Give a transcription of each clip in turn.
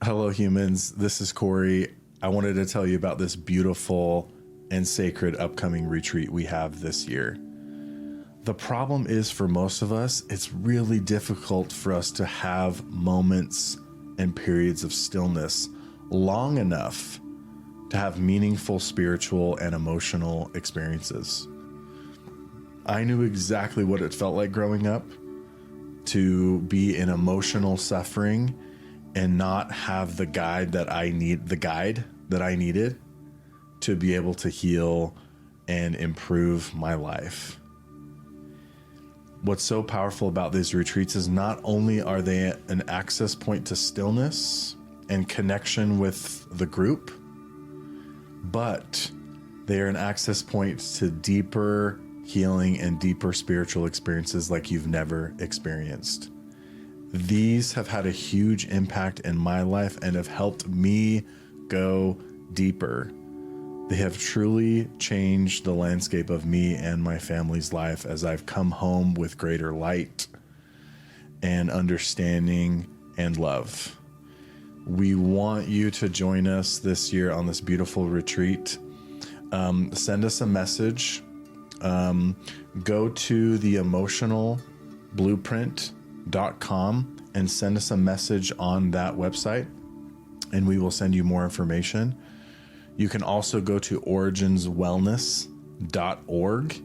Hello, humans. This is Corey. I wanted to tell you about this beautiful and sacred upcoming retreat we have this year. The problem is, for most of us, it's really difficult for us to have moments and periods of stillness long enough to have meaningful spiritual and emotional experiences. I knew exactly what it felt like growing up to be in emotional suffering and not have the guide that I needed to be able to heal and improve my life. What's so powerful about these retreats is not only are they an access point to stillness and connection with the group, but they are an access point to deeper healing and deeper spiritual experiences like you've never experienced. These have had a huge impact in my life and have helped me go deeper. They have truly changed the landscape of me and my family's life as I've come home with greater light and understanding and love. We want you to join us this year on this beautiful retreat. Send us a message. Go to theemotionalblueprint.com and send us a message on that website, and we will send you more information. You can also go to originswellness.org,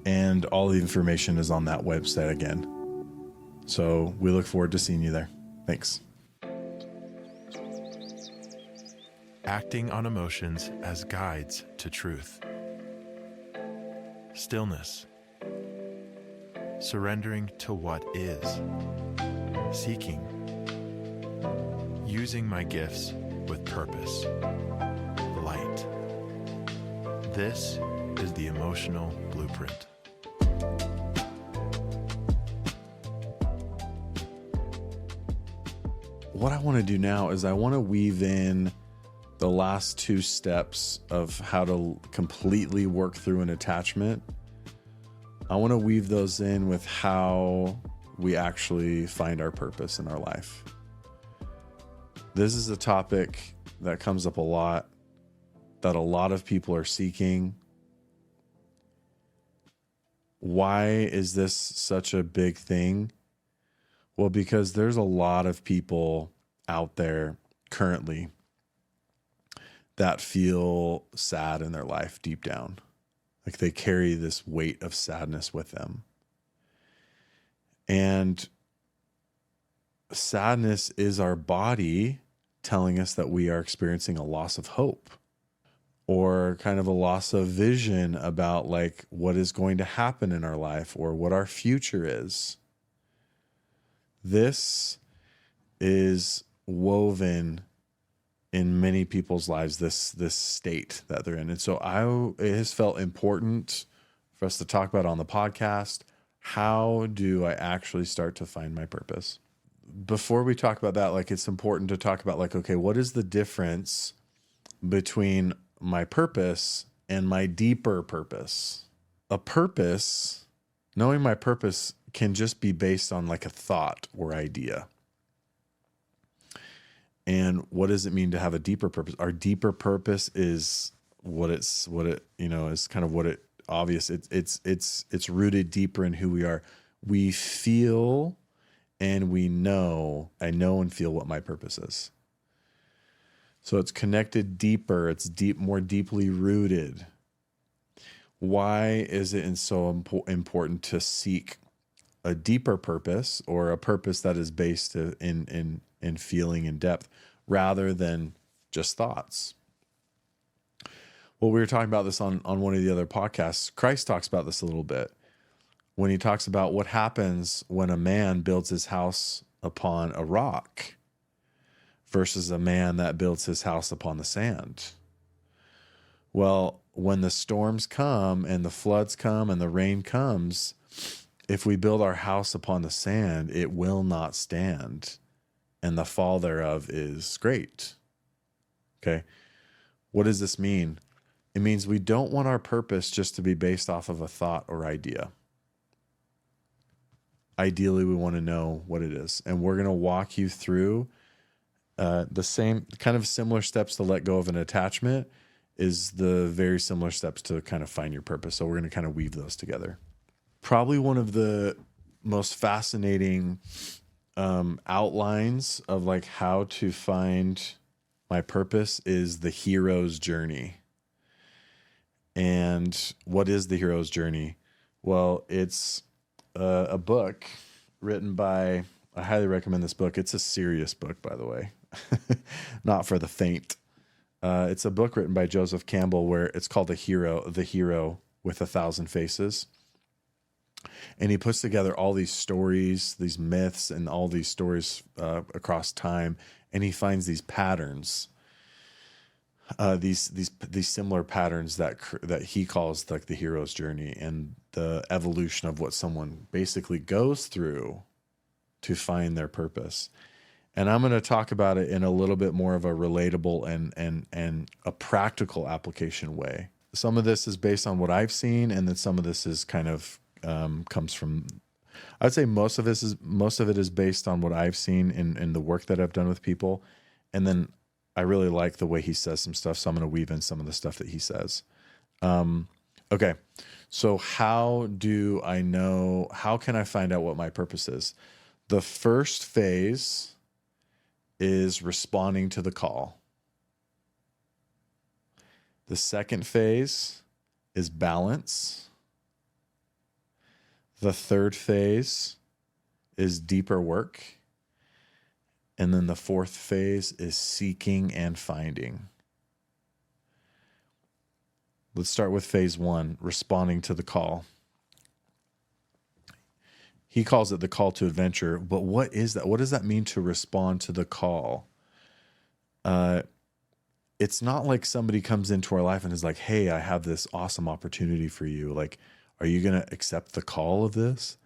and all the information is on that website again. So we look forward to seeing you there. Thanks. Acting on emotions as guides to truth. Stillness. Surrendering to what is. Seeking. Using my gifts with purpose. Light. This is the Emotional Blueprint. What I want to do now is I want to weave in the last two steps of how to completely work through an attachment. I want to weave those in with how we actually find our purpose in our life. This is a topic that comes up a lot, that a lot of people are seeking. Why is this such a big thing? Well, because there's a lot of people out there currently that feel sad in their life deep down. Like they carry this weight of sadness with them. And sadness is our body telling us that we are experiencing a loss of hope or kind of a loss of vision about like what is going to happen in our life or what our future is. This is woven in many people's lives, this state that they're in. And so it has felt important for us to talk about on the podcast. How do I actually start to find my purpose? Before we talk about that, like it's important to talk about like, okay, what is the difference between my purpose and my deeper purpose? A purpose, knowing my purpose can just be based on like a thought or idea. And what does it mean to have a deeper purpose? Our deeper purpose is is kind of what it obvious. It's rooted deeper in who we are. We feel and I know and feel what my purpose is. So it's connected deeper. It's more deeply rooted. Why is it so important to seek a deeper purpose or a purpose that is based in feeling and depth rather than just thoughts? Well, we were talking about this on one of the other podcasts. Christ talks about this a little bit when he talks about what happens when a man builds his house upon a rock versus a man that builds his house upon the sand. Well, when the storms come and the floods come and the rain comes, if we build our house upon the sand, it will not stand, and the fall thereof is great. Okay. What does this mean? It means we don't want our purpose just to be based off of a thought or idea. Ideally, we want to know what it is. And we're going to walk you through The same kind of similar steps to let go of an attachment is the very similar steps to kind of find your purpose. So we're going to kind of weave those together. Probably one of the most fascinating outlines of like how to find my purpose is the hero's journey. And what is the hero's journey? Well, it's a book written by, I highly recommend this book. It's a serious book, by the way, not for the faint. It's a book written by Joseph Campbell where it's called The Hero with 1,000 Faces. And he puts together all these stories, these myths, and all these stories across time. And he finds these patterns, these similar patterns that he calls like the hero's journey and the evolution of what someone basically goes through to find their purpose. And I'm going to talk about it in a little bit more of a relatable and a practical application way. Some of this is based on what I've seen, and then some of this is kind of comes from, I'd say most of it is based on what I've seen in the work that I've done with people. And then I really like the way he says some stuff. So I'm going to weave in some of the stuff that he says. Okay. So how can I find out what my purpose is? The first phase is responding to the call. The second phase is balance. The third phase is deeper work. And then the fourth phase is seeking and finding. Let's start with phase 1, responding to the call. He calls it the call to adventure, but what is that? What does that mean to respond to the call? It's not like somebody comes into our life and is like, hey, I have this awesome opportunity for you. Like, are you going to accept the call of this?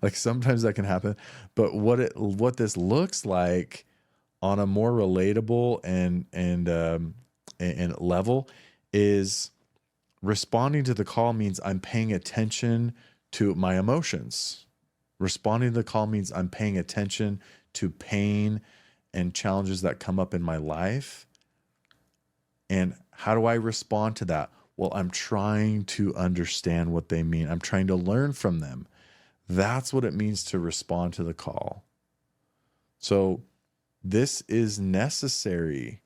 Like sometimes that can happen, but what this looks like on a more relatable and level is responding to the call means I'm paying attention to my emotions. Responding to the call means I'm paying attention to pain and challenges that come up in my life. And how do I respond to that? Well, I'm trying to understand what they mean. I'm trying to learn from them. That's what it means to respond to the call. So this is necessary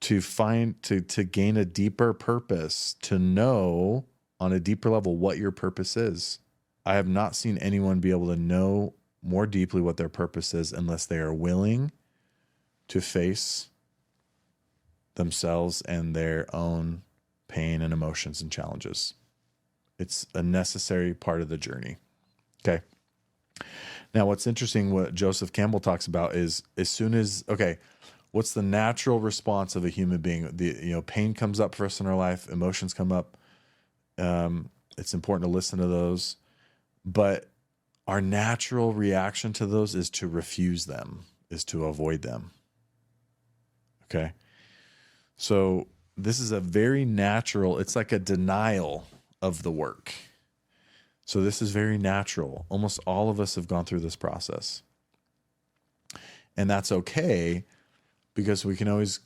to gain a deeper purpose, to know on a deeper level what your purpose is. I have not seen anyone be able to know more deeply what their purpose is unless they are willing to face themselves and their own pain and emotions and challenges. It's a necessary part of the journey. Okay. Now, what's interesting, what Joseph Campbell talks about is what's the natural response of a human being? Pain comes up for us in our life, emotions come up. It's important to listen to those, but our natural reaction to those is to refuse them, is to avoid them. Okay. So this is a very natural, it's like a denial of the work. So this is very natural. Almost all of us have gone through this process. And that's okay, because we can always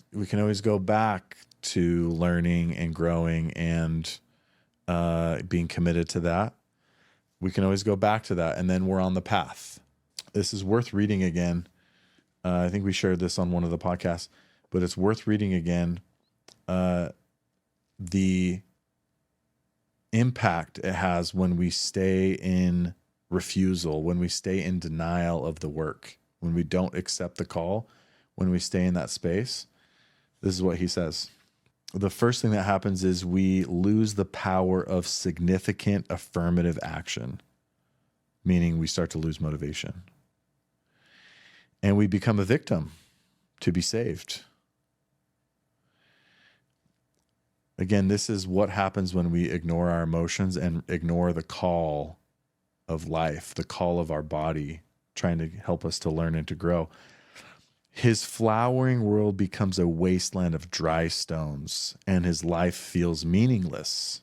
go back to learning and growing and being committed to that. We can always go back to that, and then we're on the path. This is worth reading again. I think we shared this on one of the podcasts, but it's worth reading again. The impact it has when we stay in refusal, when we stay in denial of the work, when we don't accept the call, when we stay in that space. This is what he says. The first thing that happens is we lose the power of significant affirmative action, meaning we start to lose motivation. And we become a victim to be saved. Again, this is what happens when we ignore our emotions and ignore the call of life, the call of our body, trying to help us to learn and to grow. His flowering world becomes a wasteland of dry stones, and his life feels meaningless.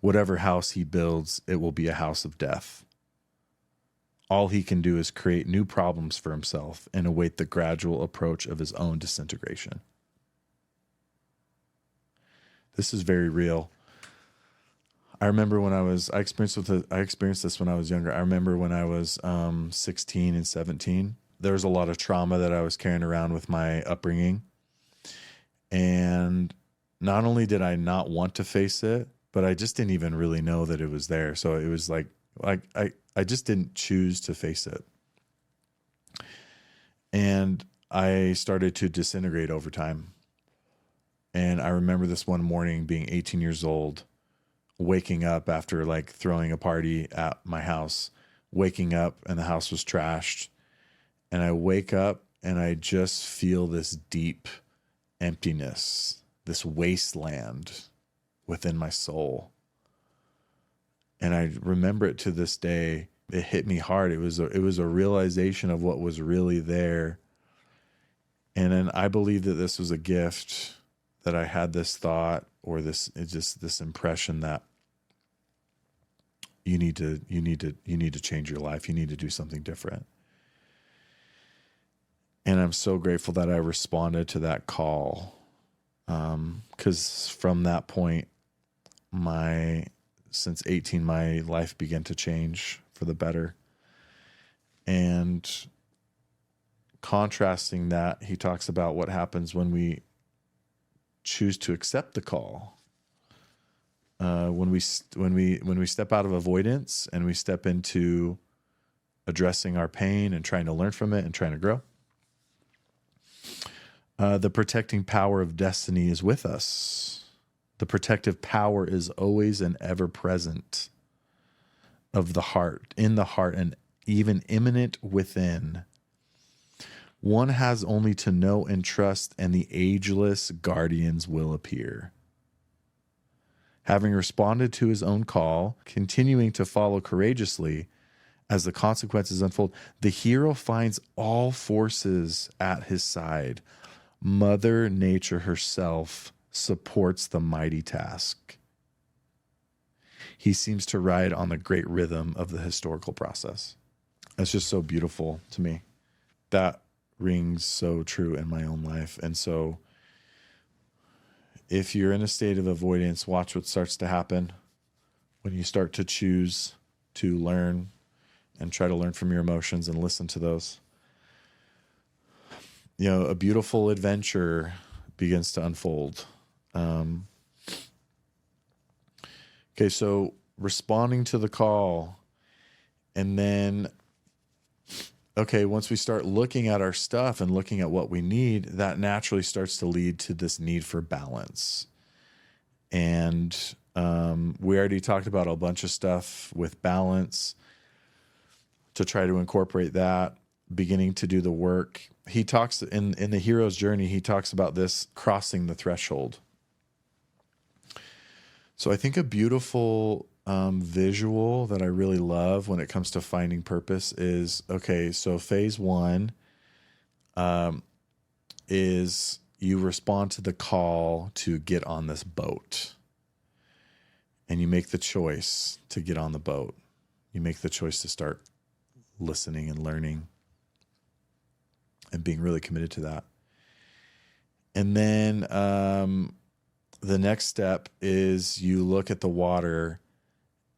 Whatever house he builds, it will be a house of death. all he can do is create new problems for himself and await the gradual approach of his own disintegration. This is very real. I remember when I experienced this when I was younger. I remember when I was 16 and 17. There was a lot of trauma that I was carrying around with my upbringing. And not only did I not want to face it, but I just didn't even really know that it was there. So it was like I just didn't choose to face it. And I started to disintegrate over time. And I remember this one morning being 18 years old, waking up after like throwing a party at my house, waking up and the house was trashed. And I wake up and I just feel this deep emptiness, this wasteland within my soul. And I remember it to this day. It hit me hard. It was a realization of what was really there. And then I believe that this was a gift, that I had this thought or this impression that you need to change your life. You need to do something different. And I'm so grateful that I responded to that call. 'Cause from that point, since 18, my life began to change for the better. And contrasting that, he talks about what happens when we choose to accept the call. When we step out of avoidance and we step into addressing our pain and trying to learn from it and trying to grow. The protecting power of destiny is with us. The protective power is always and ever present of the heart, in the heart, and even imminent within. One has only to know and trust, and the ageless guardians will appear. Having responded to his own call, continuing to follow courageously as the consequences unfold, the hero finds all forces at his side. Mother Nature herself supports the mighty task. He seems to ride on the great rhythm of the historical process. That's just so beautiful to me. That rings so true in my own life. And so if you're in a state of avoidance, watch what starts to happen when you start to choose to learn and try to learn from your emotions and listen to those. You know, a beautiful adventure begins to unfold. Okay, so responding to the call, and then, okay, once we start looking at our stuff and looking at what we need, that naturally starts to lead to this need for balance. And we already talked about a bunch of stuff with balance to try to incorporate that, beginning to do the work. He talks in the hero's journey, he talks about this crossing the threshold. So I think a beautiful visual that I really love when it comes to finding purpose is, okay, so phase one is you respond to the call to get on this boat. And you make the choice to get on the boat. You make the choice to start listening and learning and being really committed to that. And then the next step is you look at the water,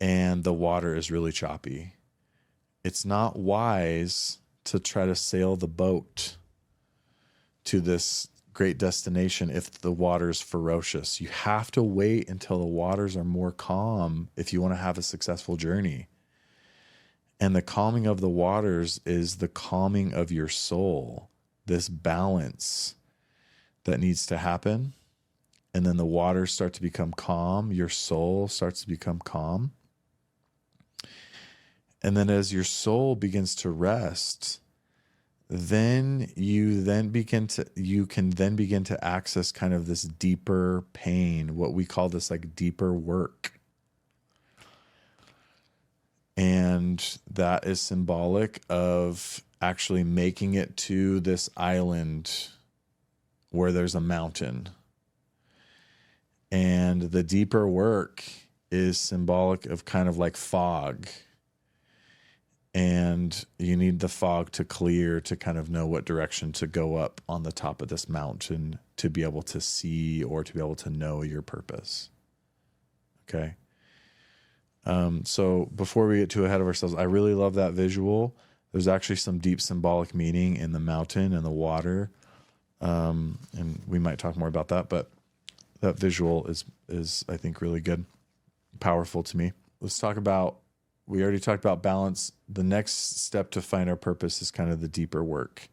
and the water is really choppy. It's not wise to try to sail the boat to this great destination if the water is ferocious. You have to wait until the waters are more calm if you want to have a successful journey. And the calming of the waters is the calming of your soul, this balance that needs to happen. And then the waters start to become calm. Your soul starts to become calm. And then as your soul begins to rest, then you can then begin to access kind of this deeper pain, what we call this like deeper work. And that is symbolic of actually making it to this island where there's a mountain. And the deeper work is symbolic of kind of like fog. And you need the fog to clear to kind of know what direction to go up on the top of this mountain to be able to see or to be able to know your purpose. Okay. So before we get too ahead of ourselves, I really love that visual. There's actually some deep symbolic meaning in the mountain and the water. And we might talk more about that, but that visual is I think really good, powerful to me. Let's talk about, we already talked about balance. The next step to find our purpose is kind of the deeper work.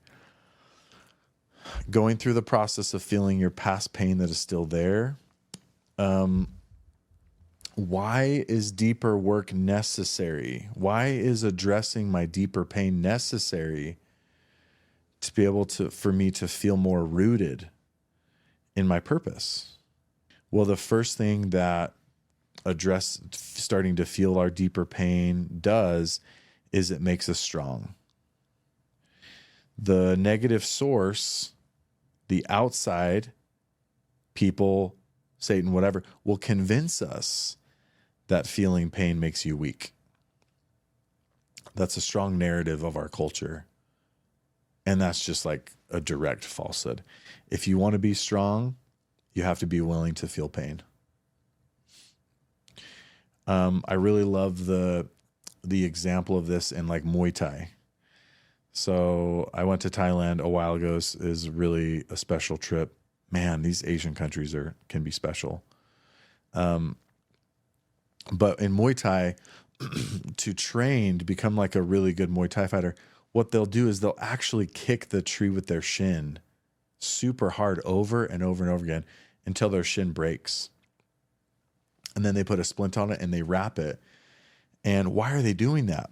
Going through the process of feeling your past pain that is still there. Why is deeper work necessary? Why is addressing my deeper pain necessary to be able to, for me to feel more rooted in my purpose? Well, the first thing that starting to feel our deeper pain does is it makes us strong. The negative source, the outside, people, Satan, whatever, will convince us that feeling pain makes you weak. That's a strong narrative of our culture. And that's just like a direct falsehood. If you want to be strong, you have to be willing to feel pain. I really love the example of this in like Muay Thai. So I went to Thailand a while ago. Is really a special trip. Man, these Asian countries can be special. But in Muay Thai, to train to become like a really good Muay Thai fighter, what they'll do is they'll actually kick the tree with their shin super hard over and over and over again until their shin breaks. And then they put a splint on it and they wrap it. And why are they doing that?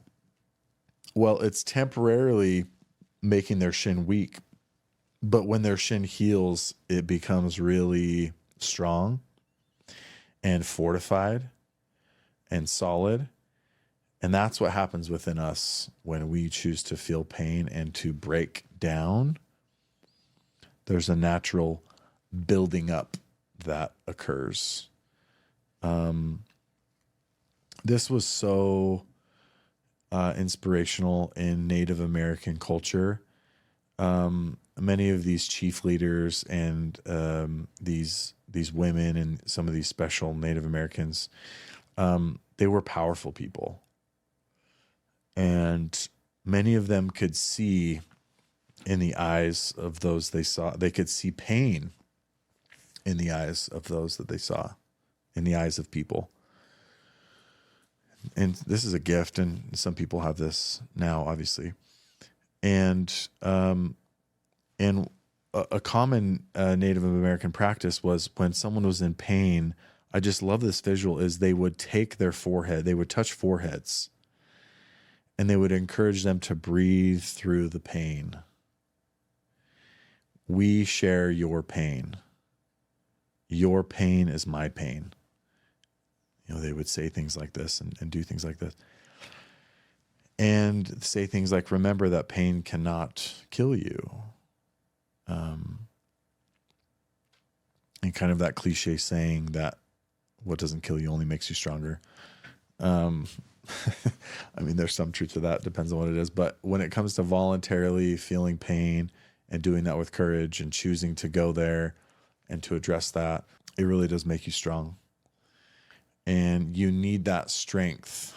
Well, it's temporarily making their shin weak. But when their shin heals, it becomes really strong and fortified and solid. And that's what happens within us when we choose to feel pain and to break down. There's a natural building up that occurs. This was so inspirational in Native American culture. Many of these chief leaders and these women and some of these special Native Americans, they were powerful people. And many of them could see in the eyes of those they saw. They could see pain in the eyes of those that they saw, in the eyes of people. And this is a gift, and some people have this now, obviously. And a common Native American practice was when someone was in pain, I just love this visual, is they would take their forehead, they would touch foreheads, and they would encourage them to breathe through the pain. We share your pain. Your pain is my pain. You know, they would say things like this and do things like this. And say things like, remember that pain cannot kill you. And kind of that cliche saying that what doesn't kill you only makes you stronger. I mean, there's some truth to that. Depends on what it is. But when it comes to voluntarily feeling pain and doing that with courage and choosing to go there and to address that, it really does make you strong. And you need that strength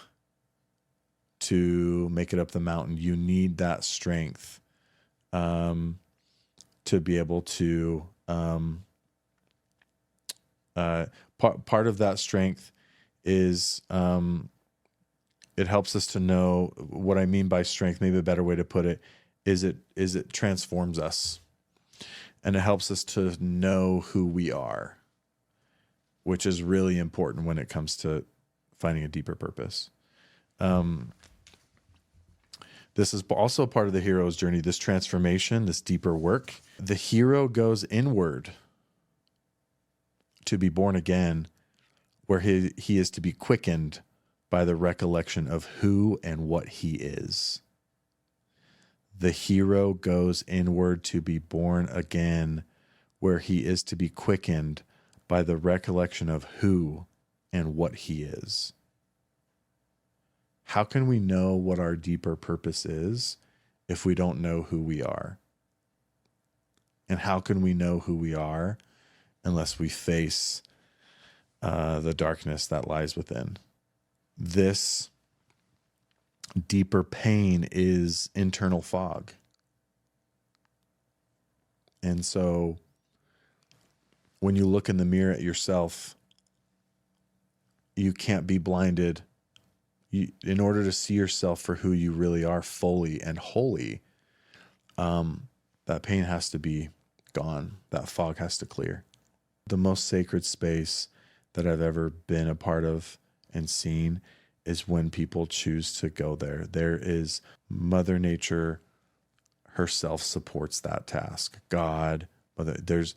to make it up the mountain. You need that strength to be able to, part of that strength is it helps us to know what I mean by strength. Maybe a better way to put it is it transforms us, and it helps us to know who we are, which is really important when it comes to finding a deeper purpose. This is also part of the hero's journey, this transformation, this deeper work. The hero goes inward to be born again, where he is to be quickened by the recollection of who and what he is. The hero goes inward to be born again, where he is to be quickened by the recollection of who and what he is. How can we know what our deeper purpose is if we don't know who we are? And how can we know who we are unless we face the darkness that lies within? This deeper pain is internal fog. And so when you look in the mirror at yourself, you can't be blinded. In order to see yourself for who you really are fully and wholly, that pain has to be gone. That fog has to clear. The most sacred space that I've ever been a part of and seen is when people choose to go there. There is Mother Nature herself supports that task. God, there's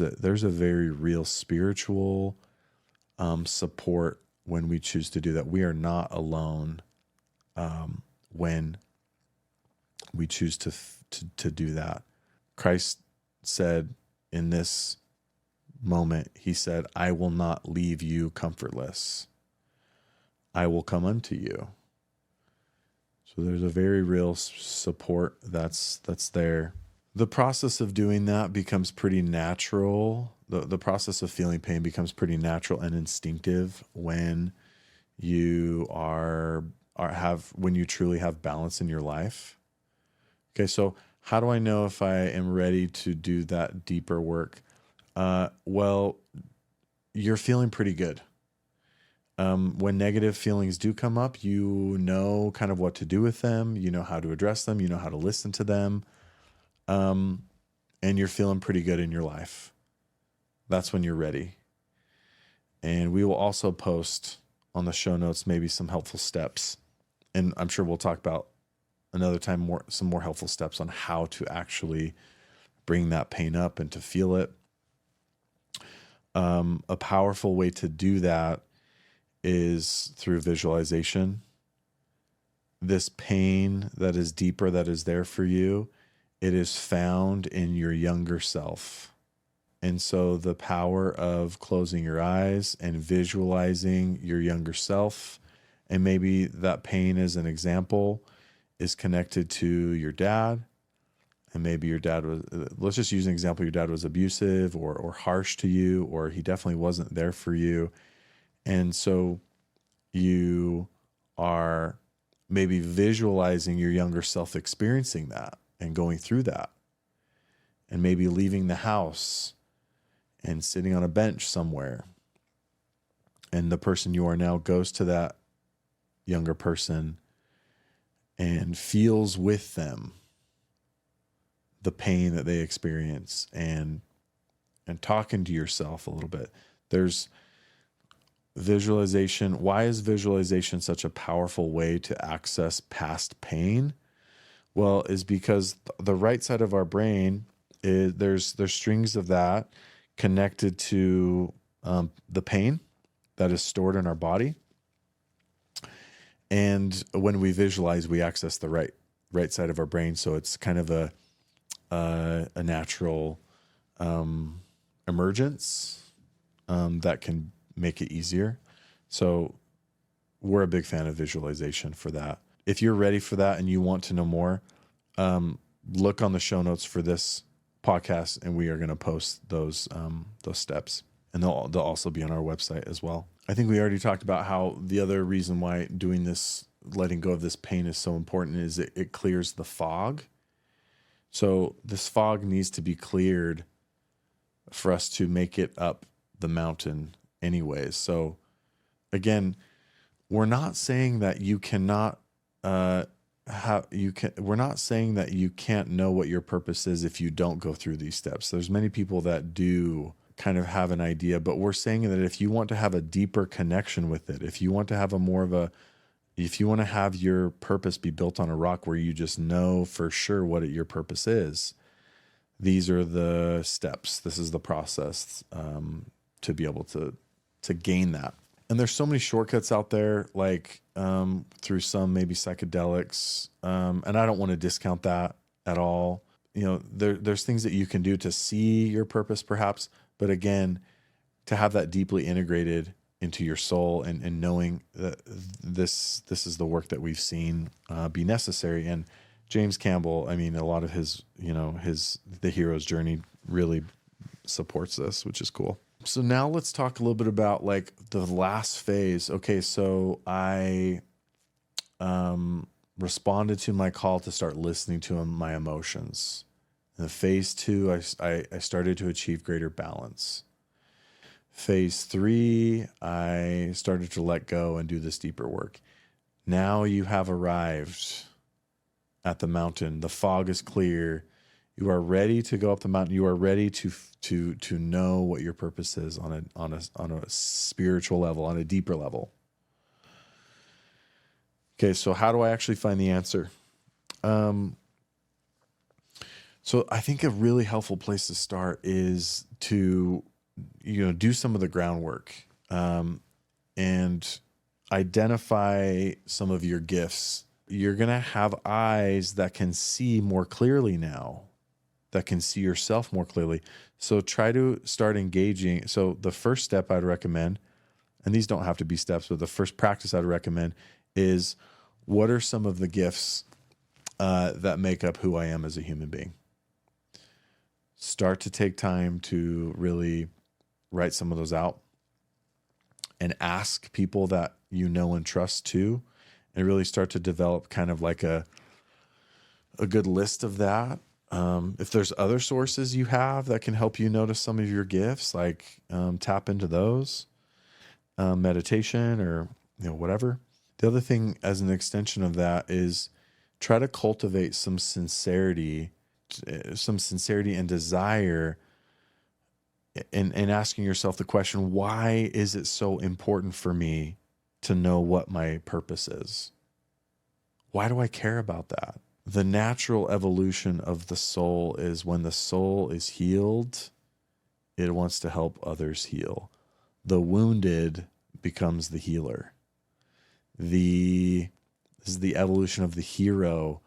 a very real spiritual support when we choose to do that. We are not alone when we choose to do that. Christ said in this moment, he said, I will not leave you comfortless. I will come unto you. So there's a very real support that's there. The process of doing that becomes pretty natural. The process of feeling pain becomes pretty natural and instinctive when you when you truly have balance in your life. Okay, so how do I know if I am ready to do that deeper work? Well, you're feeling pretty good. When negative feelings do come up, you know kind of what to do with them. You know how to address them. You know how to listen to them. And you're feeling pretty good in your life. That's when you're ready. And we will also post on the show notes maybe some helpful steps. And I'm sure we'll talk about another time some more helpful steps on how to actually bring that pain up and to feel it. A powerful way to do that is through visualization. This pain that is deeper, that is there for you, it is found in your younger self. And so the power of closing your eyes and visualizing your younger self, and maybe that pain as an example is connected to your dad. And maybe your dad was, let's just use an example, your dad was abusive or harsh to you, or he definitely wasn't there for you. And so you are maybe visualizing your younger self experiencing that and going through that, and maybe leaving the house and sitting on a bench somewhere. And the person you are now goes to that younger person and feels with them the pain that they experience, and talking to yourself a little bit. There's visualization. Why is visualization such a powerful way to access past pain? Well, is because the right side of our brain there's strings of that connected to the pain that is stored in our body. And when we visualize, we access the right side of our brain. So it's kind of a natural emergence that can make it easier. So we're a big fan of visualization for that. If you're ready for that and you want to know more, look on the show notes for this podcast, and we are going to post those steps, and they'll also be on our website as well. I think we already talked about how the other reason why doing this, letting go of this pain, is so important is it clears the fog. So this fog needs to be cleared for us to make it up the mountain anyways. So again, we're not saying that you cannot we're not saying that you can't know what your purpose is if you don't go through these steps. There's many people that do kind of have an idea, but we're saying that if you want to have a deeper connection with it, if you want to have if you want to have your purpose be built on a rock where you just know for sure what your purpose is, these are the steps. This is the process to be able to gain that. And there's so many shortcuts out there, like through some maybe psychedelics, and I don't want to discount that at all. You know, there's things that you can do to see your purpose, perhaps, but again, to have that deeply integrated into your soul, and knowing that this is the work that we've seen be necessary. And James Campbell, I mean, a lot of his, the hero's journey really supports this, which is cool. So now let's talk a little bit about like the last phase. Okay, so I responded to my call to start listening to my emotions. In phase 2, I started to achieve greater balance. Phase 3, I started to let go and do this deeper work. Now you have arrived at the mountain. The fog is clear. You are ready to go up the mountain. You are ready to know what your purpose is on a spiritual level, on a deeper level. Okay, so how do I actually find the answer? So I think a really helpful place to start is to, do some of the groundwork, and identify some of your gifts. You're going to have eyes that can see more clearly now, that can see yourself more clearly. So try to start engaging. So the first step I'd recommend, and these don't have to be steps, but the first practice I'd recommend is, what are some of the gifts that make up who I am as a human being? Start to take time to really write some of those out and ask people that you know and trust too, and really start to develop kind of like a good list of that. If there's other sources you have that can help you notice some of your gifts, like tap into those, meditation or whatever. The other thing as an extension of that is try to cultivate some sincerity and desire in asking yourself the question, why is it so important for me to know what my purpose is? Why do I care about that? The natural evolution of the soul is when the soul is healed, it wants to help others heal. The wounded becomes the healer. This is the evolution of the hero,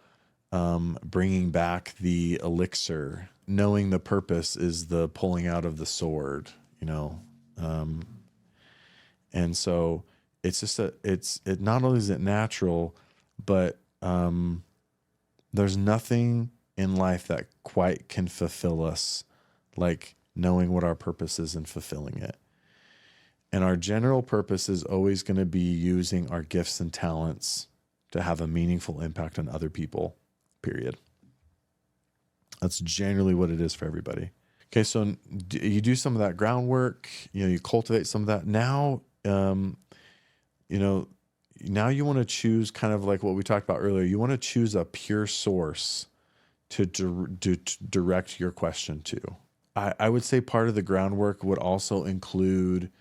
bringing back the elixir. Knowing the purpose is the pulling out of the sword, and so it's just it not only is it natural, but there's nothing in life that quite can fulfill us like knowing what our purpose is and fulfilling it. And our general purpose is always going to be using our gifts and talents to have a meaningful impact on other people, period. That's generally what it is for everybody. Okay, so you do some of that groundwork, you cultivate some of that. Now, now you want to choose kind of like what we talked about earlier. You want to choose a pure source to direct your question to. I would say part of the groundwork would also include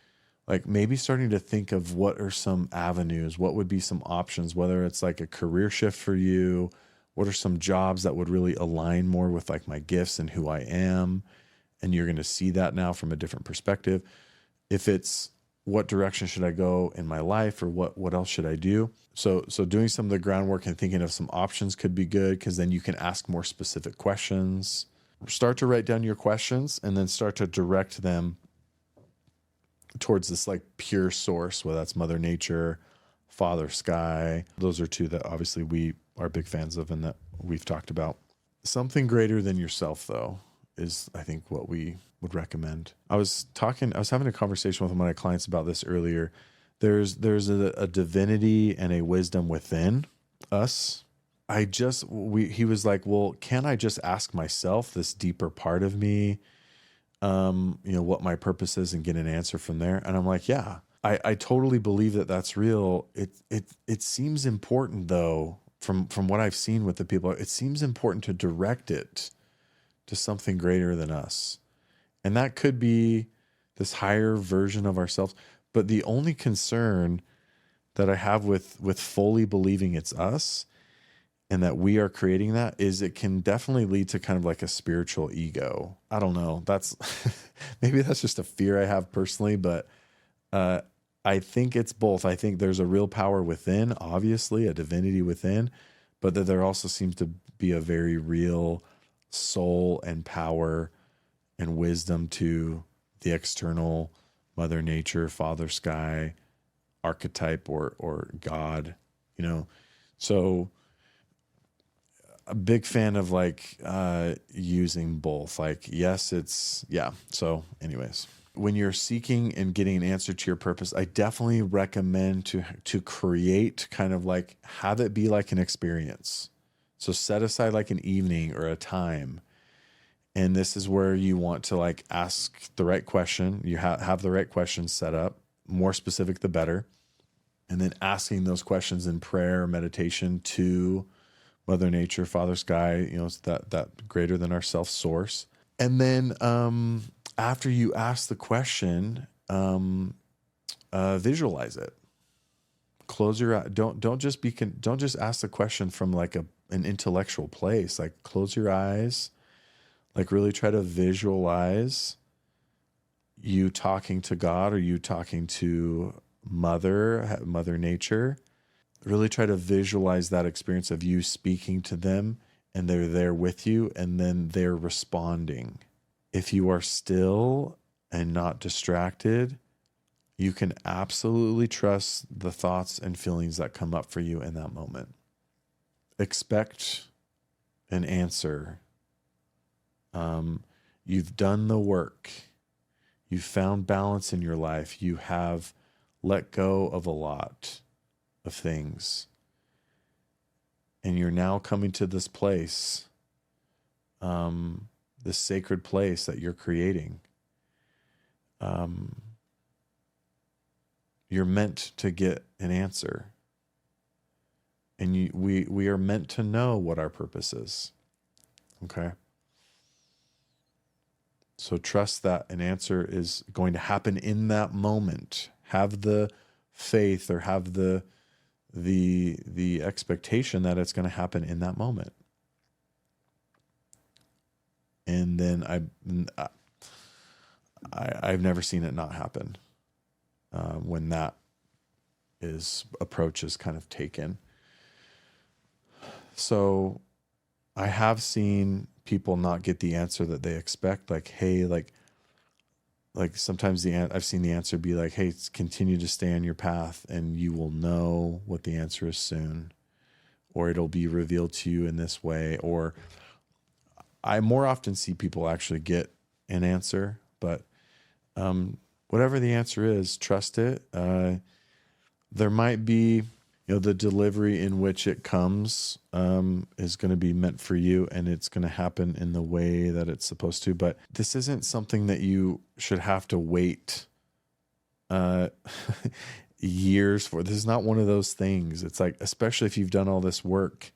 like maybe starting to think of what are some avenues, what would be some options, whether it's like a career shift for you. What are some jobs that would really align more with like my gifts and who I am? And you're going to see that now from a different perspective. If it's what direction should I go in my life, or what else should I do? So doing some of the groundwork and thinking of some options could be good, because then you can ask more specific questions. Start to write down your questions and then start to direct them towards this like pure source, whether that's Mother Nature, Father Sky. Those are two that obviously we are big fans of and that we've talked about. Something greater than yourself, though, is I think what we would recommend. I was having a conversation with one of my clients about this earlier. There's a divinity and a wisdom within us. He was like, well, can I just ask myself this deeper part of me, what my purpose is, and get an answer from there? And I'm like, yeah, I totally believe that that's real. It seems important though, from what I've seen with the people, it seems important to direct it to something greater than us. And that could be this higher version of ourselves. But the only concern that I have with fully believing it's us and that we are creating that is it can definitely lead to kind of like a spiritual ego. I don't know. That's maybe that's just a fear I have personally, but I think it's both. I think there's a real power within, obviously, a divinity within, but that there also seems to be a very real soul and power and wisdom to the external Mother Nature, Father Sky, archetype, or God, So a big fan of like using both. Like, yes, So anyways, when you're seeking and getting an answer to your purpose, I definitely recommend to create kind of like, have it be like an experience. So set aside like an evening or a time. And this is where you want to like ask the right question. You have the right questions set up, more specific, the better. And then asking those questions in prayer or meditation to Mother Nature, Father Sky, it's that greater than ourself source. And then after you ask the question, visualize it. Close your eye. Don't just ask the question from like an intellectual place. Like, close your eyes. Like, really try to visualize you talking to God, or you talking to Mother Nature. Really try to visualize that experience of you speaking to them, and they're there with you, and then they're responding. If you are still and not distracted, you can absolutely trust the thoughts and feelings that come up for you in that moment. Expect an answer. You've done the work. You've found balance in your life. You have let go of a lot of things. And you're now coming to this place, this sacred place that you're creating. You're meant to get an answer. And we are meant to know what our purpose is. Okay? So trust that an answer is going to happen in that moment. Have the faith, or have the expectation that it's going to happen in that moment. And then I've never seen it not happen when that approach is kind of taken. So I have seen people not get the answer that they expect. Like, hey, like sometimes I've seen the answer be like, hey, continue to stay on your path and you will know what the answer is soon, or it'll be revealed to you in this way. Or I more often see people actually get an answer, but whatever the answer is, trust it. There might be, the delivery in which it comes is going to be meant for you, and it's going to happen in the way that it's supposed to. But this isn't something that you should have to wait years for. This is not one of those things. It's like, especially if you've done all this work,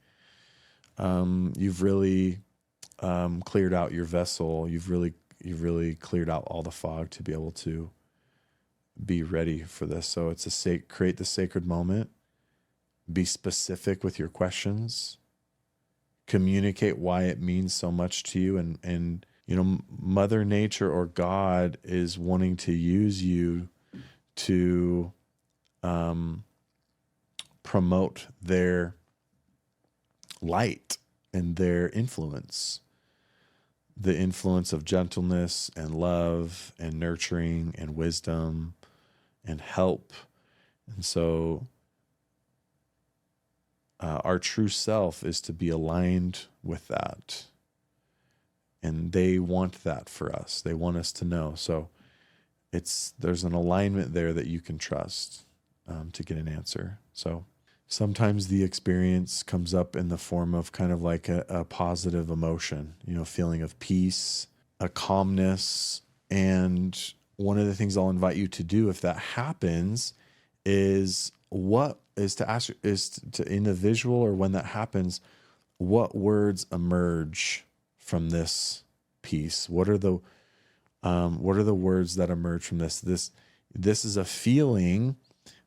you've really cleared out your vessel. You've really cleared out all the fog to be able to be ready for this. So it's create the sacred moment. Be specific with your questions. Communicate why it means so much to you. And Mother Nature or God is wanting to use you to promote their light and their influence. The influence of gentleness and love and nurturing and wisdom and help. And so our true self is to be aligned with that. And they want that for us. They want us to know. So there's an alignment there that you can trust to get an answer. So sometimes the experience comes up in the form of kind of like a positive emotion, feeling of peace, a calmness. And one of the things I'll invite you to do if that happens is to ask in the visual, or when that happens, what words emerge from this piece? What are the words that emerge from this? This is a feeling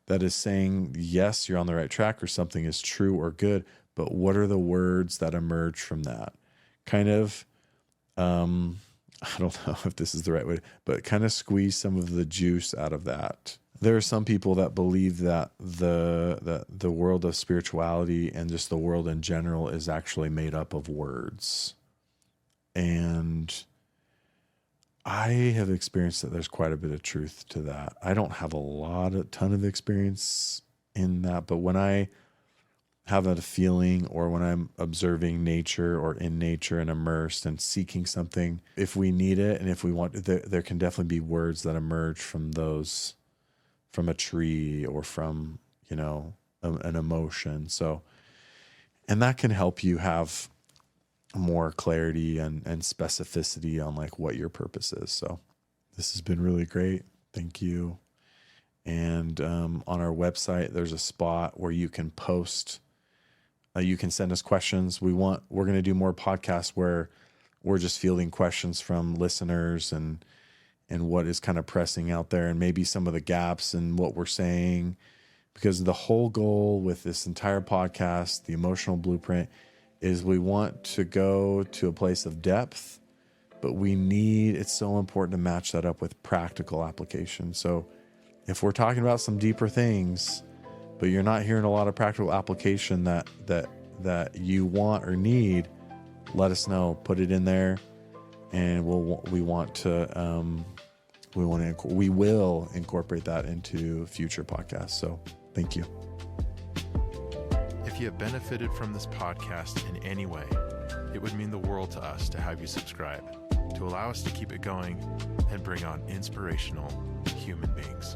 that is saying, yes, you're on the right track, or something is true or good. But what are the words that emerge from that? Kind of, I don't know if this is the right way, but kind of squeeze some of the juice out of that. There are some people that believe that the world of spirituality and just the world in general is actually made up of words. And I have experienced that there's quite a bit of truth to that. I don't have a ton of experience in that, but when I have a feeling or when I'm observing nature or in nature and immersed and seeking something, if we need it and if we want, there can definitely be words that emerge from those, from a tree or from, an emotion. So, and that can help you have more clarity and specificity on like what your purpose is. So this has been really great. Thank you. And on our website, there's a spot where you can post, you can send us questions. We're going to do more podcasts where we're just fielding questions from listeners and what is kind of pressing out there and maybe some of the gaps in what we're saying, because the whole goal with this entire podcast, the emotional blueprint, is we want to go to a place of depth, but it's so important to match that up with practical application. So if we're talking about some deeper things, but you're not hearing a lot of practical application that you want or need, let us know, put it in there, and we will incorporate that into future podcasts. So thank you. If you have benefited from this podcast in any way, it would mean the world to us to have you subscribe, to allow us to keep it going and bring on inspirational human beings.